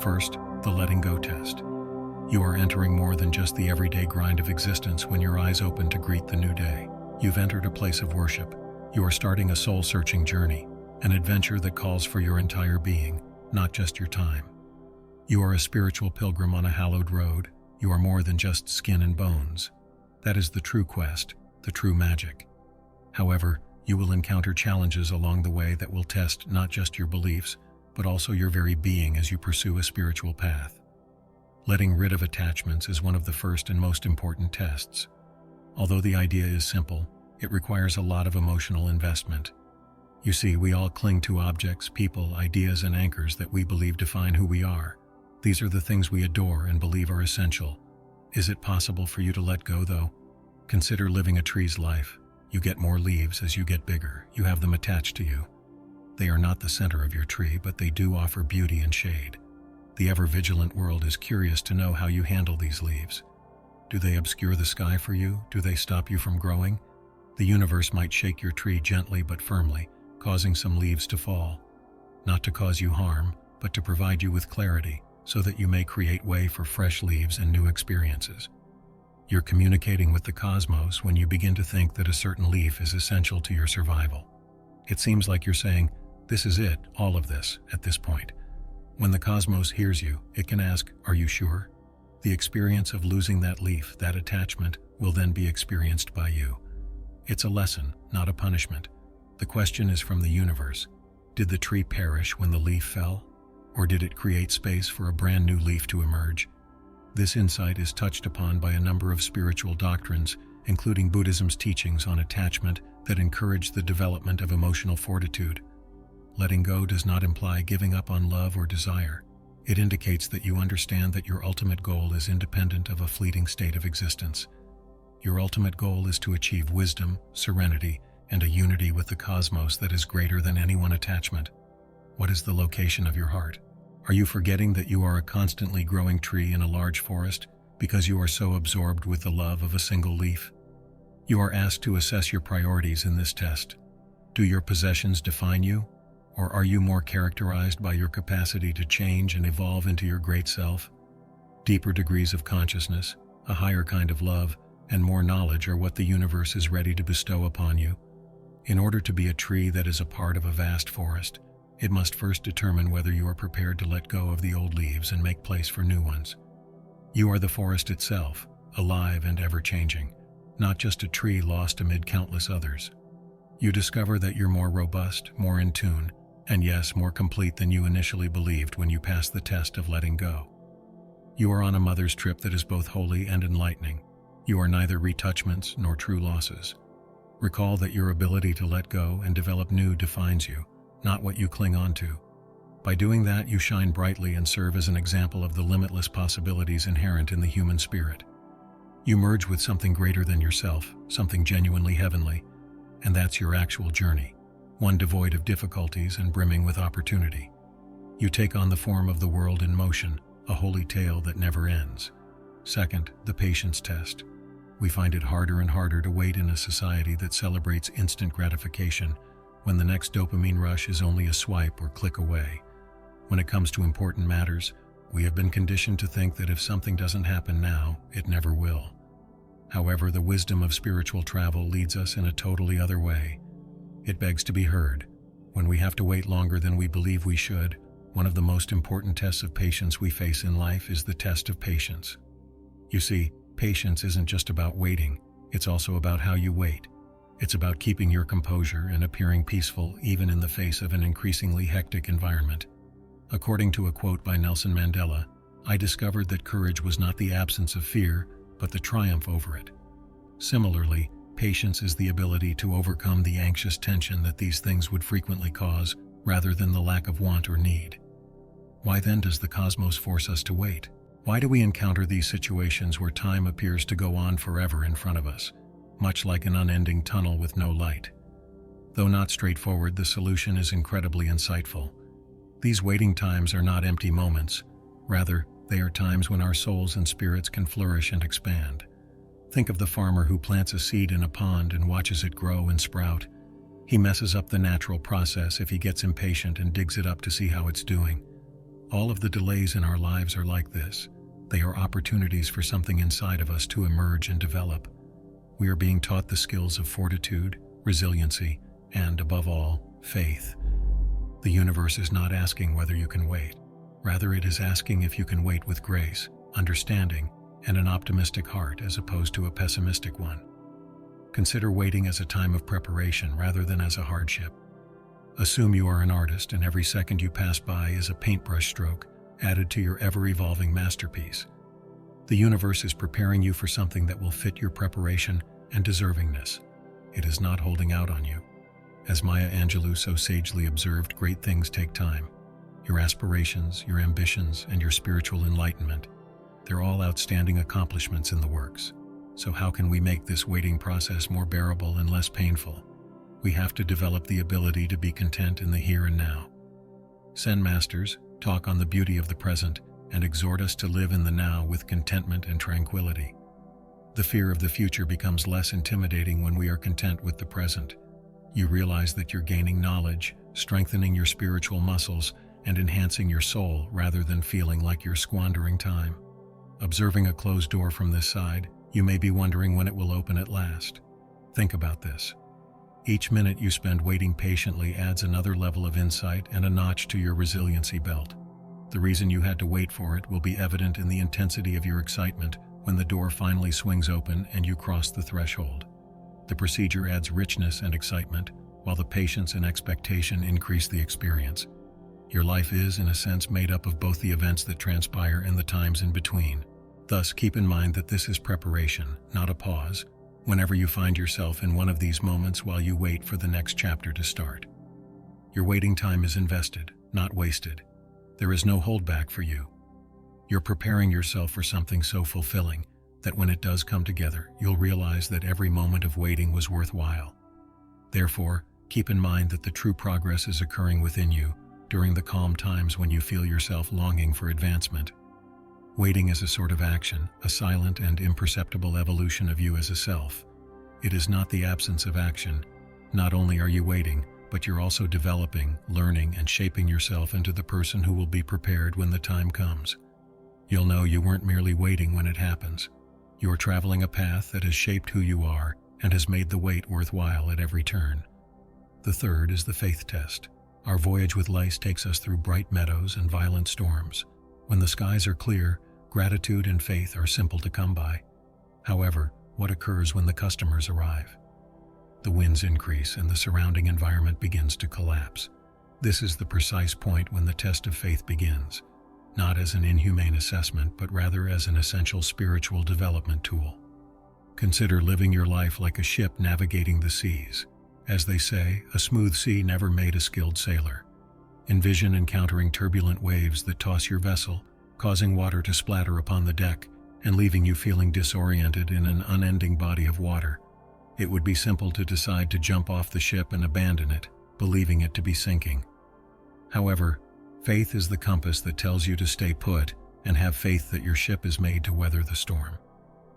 First, the letting go test. You are entering more than just the everyday grind of existence when your eyes open to greet the new day. You've entered a place of worship. You are starting a soul-searching journey, an adventure that calls for your entire being, not just your time. You are a spiritual pilgrim on a hallowed road. You are more than just skin and bones. That is the true quest, the true magic. However, you will encounter challenges along the way that will test not just your beliefs, but also your very being as you pursue a spiritual path. Letting rid of attachments is one of the first and most important tests. Although the idea is simple, it requires a lot of emotional investment. You see, we all cling to objects, people, ideas, and anchors that we believe define who we are. These are the things we adore and believe are essential. Is it possible for you to let go, though? Consider living a tree's life. You get more leaves as you get bigger. You have them attached to you. They are not the center of your tree, but they do offer beauty and shade. The ever-vigilant world is curious to know how you handle these leaves. Do they obscure the sky for you? Do they stop you from growing? The universe might shake your tree gently but firmly, causing some leaves to fall. Not to cause you harm, but to provide you with clarity, so that you may create way for fresh leaves and new experiences. You're communicating with the cosmos when you begin to think that a certain leaf is essential to your survival. It seems like you're saying, "This is it, all of this, at this point." When the cosmos hears you, it can ask, "Are you sure?" The experience of losing that leaf, that attachment, will then be experienced by you. It's a lesson, not a punishment. The question is from the universe. Did the tree perish when the leaf fell? Or did it create space for a brand new leaf to emerge? This insight is touched upon by a number of spiritual doctrines, including Buddhism's teachings on attachment that encourage the development of emotional fortitude. Letting go does not imply giving up on love or desire. It indicates that you understand that your ultimate goal is independent of a fleeting state of existence. Your ultimate goal is to achieve wisdom, serenity, and a unity with the cosmos that is greater than any one attachment. What is the location of your heart? Are you forgetting that you are a constantly growing tree in a large forest because you are so absorbed with the love of a single leaf? You are asked to assess your priorities in this test. Do your possessions define you? Or are you more characterized by your capacity to change and evolve into your great self? Deeper degrees of consciousness, a higher kind of love, and more knowledge are what the universe is ready to bestow upon you. In order to be a tree that is a part of a vast forest, it must first determine whether you are prepared to let go of the old leaves and make place for new ones. You are the forest itself, alive and ever-changing, not just a tree lost amid countless others. You discover that you're more robust, more in tune, and yes, more complete than you initially believed when you passed the test of letting go. You are on a mother's trip that is both holy and enlightening. You are neither retouchments nor true losses. Recall that your ability to let go and develop new defines you, not what you cling on to. By doing that, you shine brightly and serve as an example of the limitless possibilities inherent in the human spirit. You merge with something greater than yourself, something genuinely heavenly, and that's your actual journey, one devoid of difficulties and brimming with opportunity. You take on the form of the world in motion, a holy tale that never ends. Second, the patience test. We find it harder and harder to wait in a society that celebrates instant gratification when the next dopamine rush is only a swipe or click away. When it comes to important matters, we have been conditioned to think that if something doesn't happen now, it never will. However, the wisdom of spiritual travel leads us in a totally other way. It begs to be heard. When we have to wait longer than we believe we should, one of the most important tests of patience we face in life is the test of patience. You see, patience isn't just about waiting, it's also about how you wait. It's about keeping your composure and appearing peaceful even in the face of an increasingly hectic environment. According to a quote by Nelson Mandela, "I discovered that courage was not the absence of fear, but the triumph over it." Similarly, patience is the ability to overcome the anxious tension that these things would frequently cause, rather than the lack of want or need. Why then does the cosmos force us to wait? Why do we encounter these situations where time appears to go on forever in front of us, much like an unending tunnel with no light? Though not straightforward, the solution is incredibly insightful. These waiting times are not empty moments. Rather, they are times when our souls and spirits can flourish and expand. Think of the farmer who plants a seed in a pond and watches it grow and sprout. He messes up the natural process if he gets impatient and digs it up to see how it's doing. All of the delays in our lives are like this. They are opportunities for something inside of us to emerge and develop. We are being taught the skills of fortitude, resiliency, and, above all, faith. The universe is not asking whether you can wait. Rather, it is asking if you can wait with grace, understanding, and an optimistic heart as opposed to a pessimistic one. Consider waiting as a time of preparation rather than as a hardship. Assume you are an artist and every second you pass by is a paintbrush stroke added to your ever-evolving masterpiece. The universe is preparing you for something that will fit your preparation and deservingness. It is not holding out on you. As Maya Angelou so sagely observed, great things take time. Your aspirations, your ambitions, and your spiritual enlightenment, they're all outstanding accomplishments in the works. So how can we make this waiting process more bearable and less painful? We have to develop the ability to be content in the here and now. Zen masters talk on the beauty of the present and exhort us to live in the now with contentment and tranquility. The fear of the future becomes less intimidating when we are content with the present. You realize that you're gaining knowledge, strengthening your spiritual muscles, and enhancing your soul rather than feeling like you're squandering time. Observing a closed door from this side, you may be wondering when it will open at last. Think about this. Each minute you spend waiting patiently adds another level of insight and a notch to your resiliency belt. The reason you had to wait for it will be evident in the intensity of your excitement when the door finally swings open and you cross the threshold. The procedure adds richness and excitement, while the patience and expectation increase the experience. Your life is, in a sense, made up of both the events that transpire and the times in between. Thus, keep in mind that this is preparation, not a pause, whenever you find yourself in one of these moments while you wait for the next chapter to start. Your waiting time is invested, not wasted. There is no holdback for you. You're preparing yourself for something so fulfilling that when it does come together, you'll realize that every moment of waiting was worthwhile. Therefore, keep in mind that the true progress is occurring within you during the calm times when you feel yourself longing for advancement. Waiting is a sort of action, a silent and imperceptible evolution of you as a self. It is not the absence of action. Not only are you waiting, but you're also developing, learning, and shaping yourself into the person who will be prepared when the time comes. You'll know you weren't merely waiting when it happens. You are traveling a path that has shaped who you are and has made the wait worthwhile at every turn. The third is the faith test. Our voyage with lice takes us through bright meadows and violent storms. When the skies are clear, gratitude and faith are simple to come by. However, what occurs when the customers arrive? The winds increase and the surrounding environment begins to collapse. This is the precise point when the test of faith begins, not as an inhumane assessment, but rather as an essential spiritual development tool. Consider living your life like a ship navigating the seas. As they say, a smooth sea never made a skilled sailor. Envision encountering turbulent waves that toss your vessel, causing water to splatter upon the deck and leaving you feeling disoriented in an unending body of water. It would be simple to decide to jump off the ship and abandon it, believing it to be sinking. However, faith is the compass that tells you to stay put and have faith that your ship is made to weather the storm.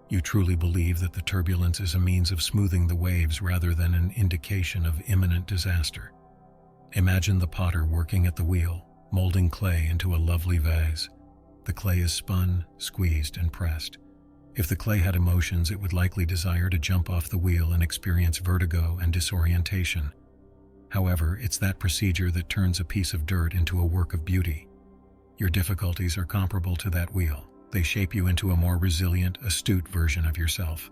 You truly believe that the turbulence is a means of smoothing the waves rather than an indication of imminent disaster. Imagine the potter working at the wheel, molding clay into a lovely vase. The clay is spun, squeezed, and pressed. If the clay had emotions, it would likely desire to jump off the wheel and experience vertigo and disorientation. However, it's that procedure that turns a piece of dirt into a work of beauty. Your difficulties are comparable to that wheel. They shape you into a more resilient, astute version of yourself.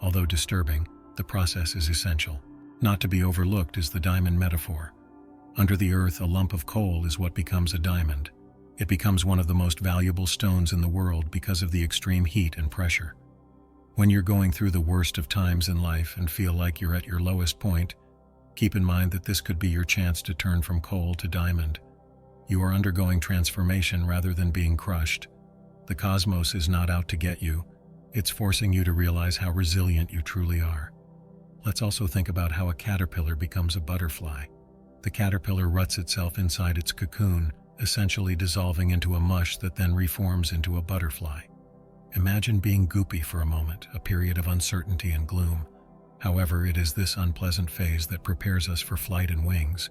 Although disturbing, the process is essential. Not to be overlooked is the diamond metaphor. Under the earth, a lump of coal is what becomes a diamond. It becomes one of the most valuable stones in the world because of the extreme heat and pressure. When you're going through the worst of times in life and feel like you're at your lowest point, keep in mind that this could be your chance to turn from coal to diamond. You are undergoing transformation rather than being crushed. The cosmos is not out to get you. It's forcing you to realize how resilient you truly are. Let's also think about how a caterpillar becomes a butterfly. The caterpillar ruts itself inside its cocoon, essentially dissolving into a mush that then reforms into a butterfly. Imagine being goopy for a moment, a period of uncertainty and gloom. However, it is this unpleasant phase that prepares us for flight and wings.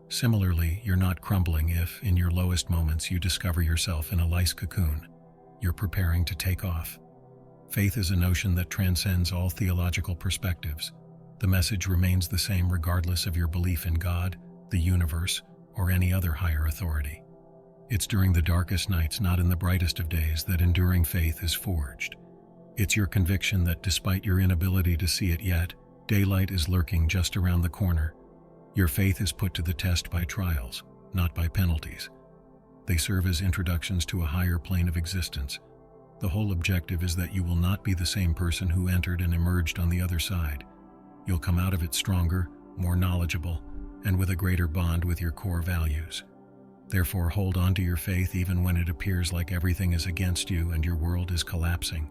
Similarly, you're not crumbling if, in your lowest moments, you discover yourself in a lice cocoon. You're preparing to take off. Faith is a notion that transcends all theological perspectives. The message remains the same regardless of your belief in God, the universe, or any other higher authority. It's during the darkest nights, not in the brightest of days, that enduring faith is forged. It's your conviction that despite your inability to see it yet, daylight is lurking just around the corner. Your faith is put to the test by trials, not by penalties. They serve as introductions to a higher plane of existence. The whole objective is that you will not be the same person who entered and emerged on the other side. You'll come out of it stronger, more knowledgeable, and with a greater bond with your core values. Therefore, hold on to your faith even when it appears like everything is against you and your world is collapsing.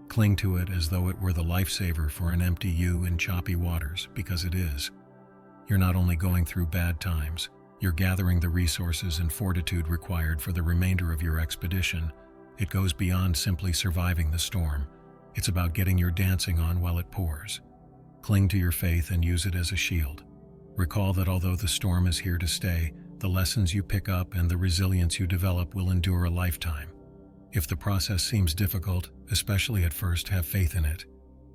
Cling to it as though it were the lifesaver for an empty you in choppy waters, because it is. You're not only going through bad times, you're gathering the resources and fortitude required for the remainder of your expedition. It goes beyond simply surviving the storm. It's about getting your dancing on while it pours. Cling to your faith and use it as a shield. Recall that although the storm is here to stay, the lessons you pick up and the resilience you develop will endure a lifetime. If the process seems difficult, especially at first, have faith in it,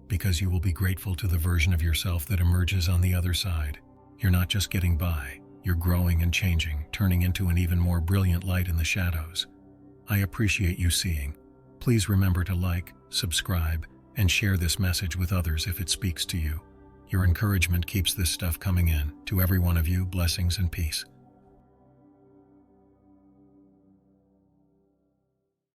because you will be grateful to the version of yourself that emerges on the other side. You're not just getting by, you're growing and changing, turning into an even more brilliant light in the shadows. I appreciate you seeing. Please remember to like, subscribe, and share this message with others if it speaks to you. Your encouragement keeps this stuff coming in. To every one of you, blessings and peace.